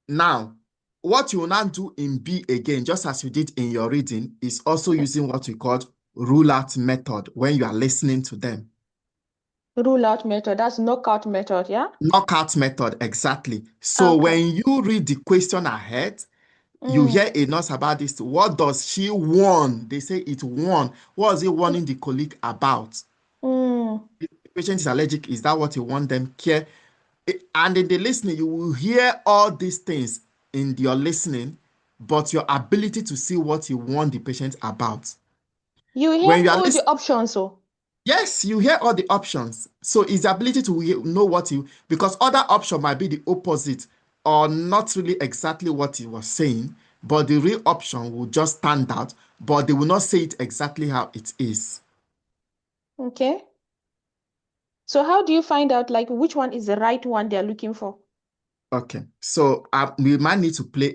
Now, what you will now do in B again, just as you did in your reading, is also using what we call rule out method when you are listening to them. Rule out method, that's knockout method, yeah? Knockout method, exactly. So Okay. when you read the question ahead, you Mm, hear enough about this. What does she warn? They say it warn. What is it warning the colleague about? mm. If the patient is allergic, is that what you want them care? And in the listening, you will hear all these things in your listening, but your ability to see what you want the patient about. You hear When you are all the listening, options, so. yes, you hear all the options. So it's the ability to know what you, because other option might be the opposite or not really exactly what he was saying, but the real option will just stand out, but they will not say it exactly how it is. Okay. So how do you find out like which one is the right one they're looking for? Okay, so we might need to play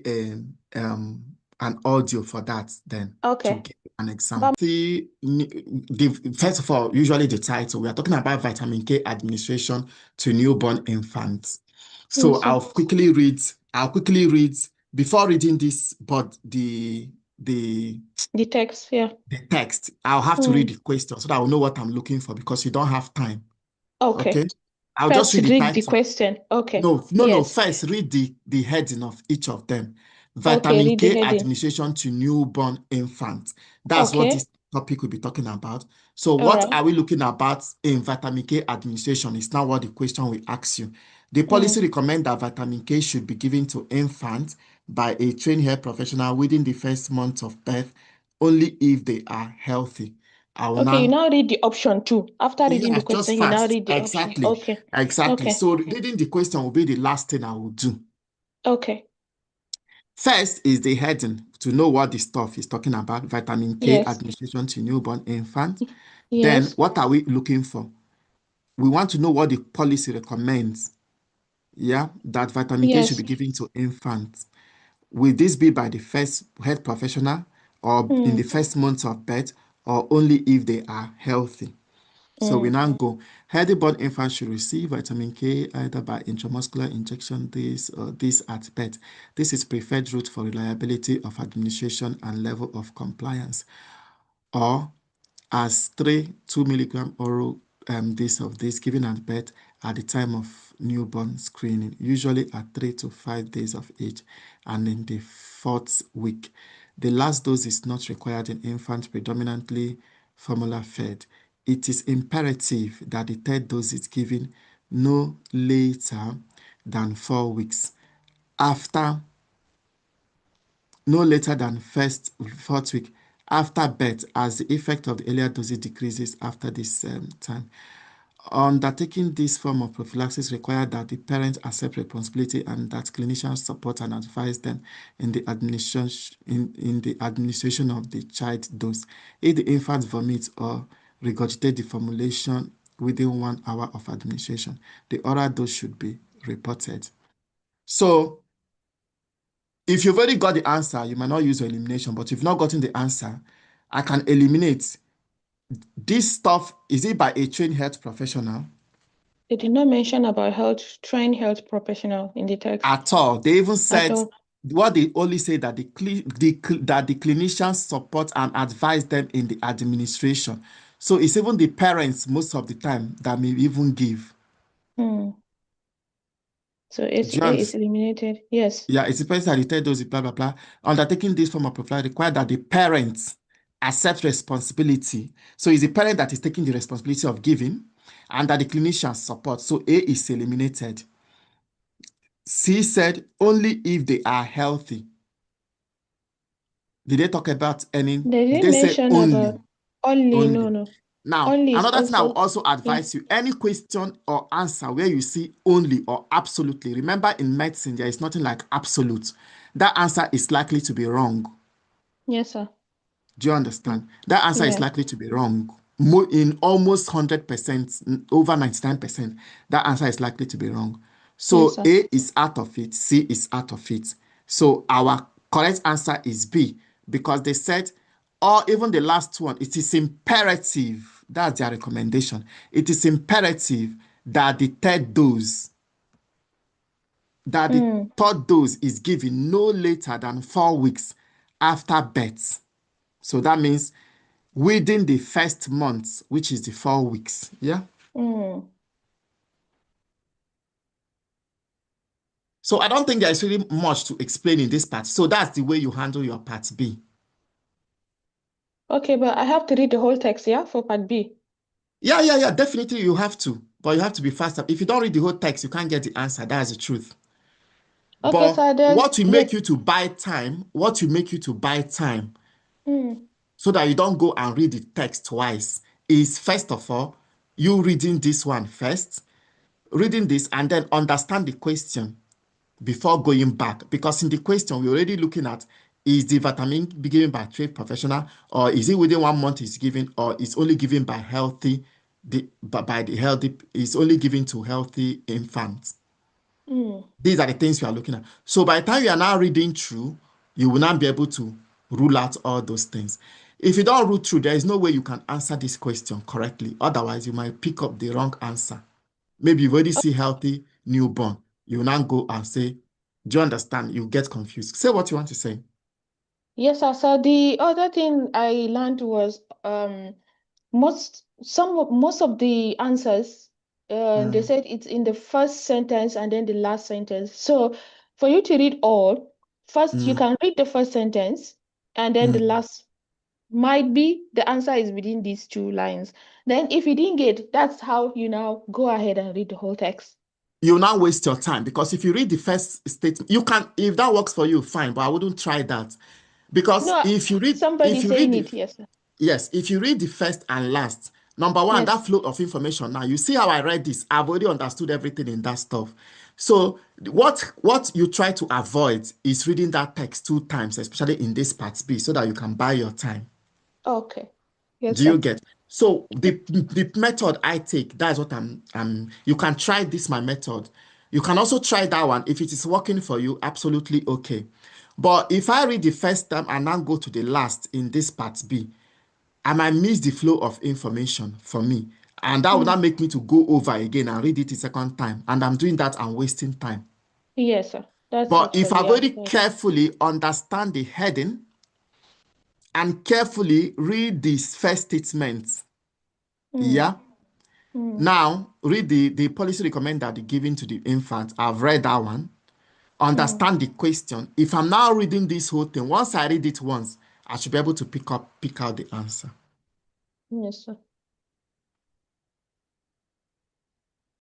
an audio for that then to Okay. give an example. But First of all, usually the title, we are talking about vitamin K administration to newborn infants. So yes, sir. I'll quickly read before reading this, but the The text, yeah. the text, I'll have to read Mm. the question so that I'll know what I'm looking for because you don't have time. Okay. Okay. I'll just First, read the read the title. question. Okay. No. Yes. First, read the heading of each of them. Okay, Vitamin read the K heading. administration to newborn infants. That's what Okay. this topic will be talking about. So, All what right. are we looking about in vitamin K administration? Is now what the question will ask you. The policy Mm. recommend that vitamin K should be given to infants by a trained health professional within the first month of birth, only if they are healthy. I will Okay, you now now read the option two. After reading yeah, the just question, you now fast. read the option. Exactly. Okay. Exactly. Okay. So reading the question will be the last thing I will do. Okay. First is the heading to know what the stuff is talking about, vitamin K Yes. administration to newborn infants. Then Yes. what are we looking for? We want to know what the policy recommends. Yeah, that vitamin K should be Yes. given to infants. Will this be by the first health professional or in the Mm. first months of birth or only if they are healthy? So we Mm. now go. Healthy born infants should receive vitamin K either by intramuscular injection this or this at birth. This is preferred route for reliability of administration and level of compliance. Or as 2 milligram oral this of this given at birth at the time of newborn screening, usually at 3 to 5 days of age and in the fourth week. The last dose is not required in infants predominantly formula fed. It is imperative that the third dose is given no later than 4 weeks after no later than fourth week after birth, as the effect of the earlier dosage decreases after this time. Undertaking this form of prophylaxis requires that the parents accept responsibility and that clinicians support and advise them in the administration of the child dose. If the infant vomits or regurgitate the formulation within 1 hour of administration, the oral dose should be reported. So if you've already got the answer, you might not use your elimination, but if you've not gotten the answer, I can eliminate this stuff. Is it by a trained health professional? They did not mention about health, trained health professional in the text At all. They even at said all. what they only say that that the clinicians support and advise them in the administration. So it's even the parents most of the time that may even give. Hmm. So it's Do you A is understand? eliminated. Yes. Yeah, it depends on the third dose, blah, blah, blah. Undertaking this form of profile require that the parents accept responsibility. So it's the parent that is taking the responsibility of giving and that the clinician support. So A is eliminated. C said only if they are healthy. Did they talk about any? They Did didn't they say mention about only? only, no, Only. no. Now, Only is another thing I will also, also yeah. advise you, any question or answer where you see only or absolutely, remember in medicine, there is nothing like absolute. That answer is likely to be wrong. Yes, sir. Do you Mm. understand? That answer is Yeah. likely to be wrong. In almost 100%, over 99%, that answer is likely to be wrong. Yes, So sir. A is out of it, C is out of it. So our correct answer is B because they said, or even the last one, it is imperative. That's their recommendation. It is imperative that the third dose that the Mm. third dose is given no later than 4 weeks after birth. So that means within the first month, which is the 4 weeks. Yeah. Mm. So I don't think there's really much to explain in this part. So that's the way you handle your part B. Okay, but I have to read the whole text, yeah, for part B. Yeah. Definitely you have to. But you have to be faster. If you don't read the whole text, you can't get the answer. That's the truth. Okay, But sir, then what will yes. make you to buy time, what will make you to buy time Mm. so that you don't go and read the text twice is first of all, you reading this one first, reading this and then understand the question before going back. Because in the question, we're already looking at is the vitamin be given by trade professional or is it within 1 month is given or is only given by healthy, by the healthy, is only given to healthy infants. Mm. These are the things you are looking at. So by the time you are now reading through, you will not be able to rule out all those things. If you don't read through, there is no way you can answer this question correctly. Otherwise, you might pick up the wrong answer. Maybe you already see healthy newborn. You will now go and say, do you understand? You get confused. Say what you want to say. Yes, sir. So the other thing I learned was most of the answers they Mm, said it's in the first sentence and then the last sentence. So for you to read all, first you mm, can read the first sentence and then the mm. last might be the answer is within these two lines. Then if you didn't get, that's how you now go ahead and read the whole text. You now waste your time because if you read the first statement, you can, if that works for you, fine, but I wouldn't try that. Because No, somebody if you read saying the it, yes, sir. yes, if you read the first and last, number one, Yes. that flow of information. Now, you see how I read this. I've already understood everything in that stuff. So, what you try to avoid is reading that text 2 times, especially in this part B, so that you can buy your time. Okay. Yes, Do you sir. get? So the method I take, that's what you can try this, my method. You can also try that one. If it is working for you, absolutely okay. But if I read the first time and then go to the last in this part B, I might miss the flow of information for me. And that would Mm. not make me to go over again and read it a second time. And I'm doing that and wasting time. Yes, sir. That's But if actually, I've yeah. already carefully understand the heading and carefully read this first statement, Mm. yeah, Mm. now read the policy recommend that they given to the infant. I've read that one. Mm. Understand the question. If I'm now reading this whole thing, once I read it once, I should be able to pick out the answer. Yes, sir.